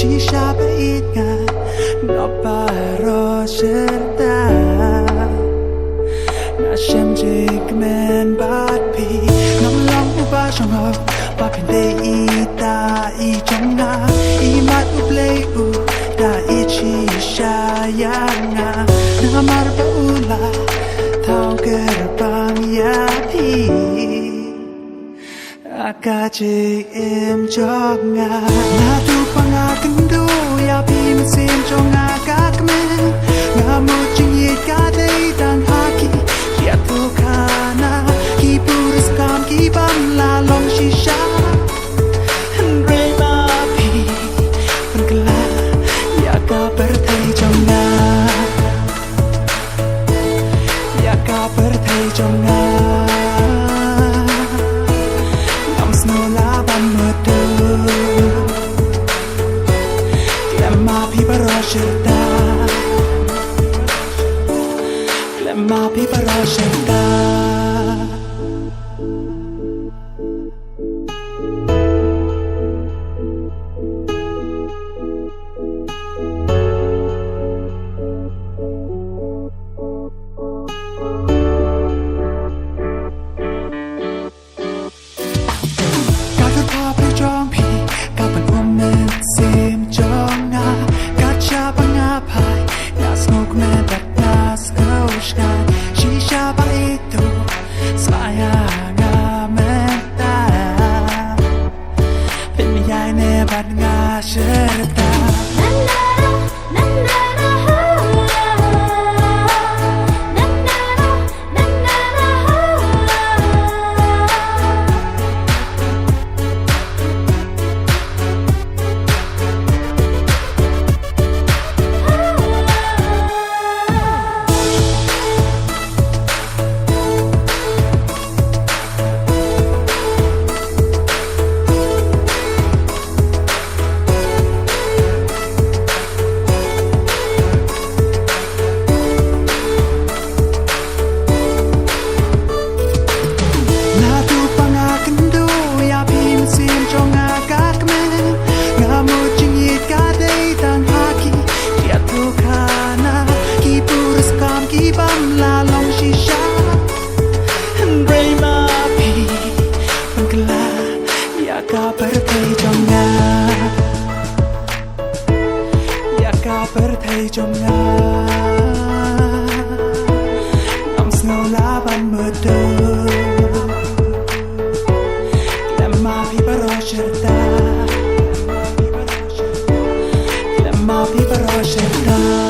shisha baitga Napa roshirta Nashem jikmen bat pi Nam long uba shongok Bapin de ita I jonga I mat uplay u Da I shisha yanga Namar ba ula Tau gerbang ya pi Akaje em jonga Na tu pangakendu ya pi mesin jonga kakme Ngamu jingit kadei dan haki Kia tu kana Ki puris kam ki bam la long shisha Andre ma pi Pengkela Ya ka berthai jonga Ya ka berthai jonga Lemma pipa rosheta Kaka papi jong pi Kapan umet sim jonga Kacha pangapai Nas ngukmedak Shisha ba itu sayang ameta Pinyai ne bat ngaserta Berthai jonga Nam snow laban medu Lemma pipa rosheta Lemma pipa rosheta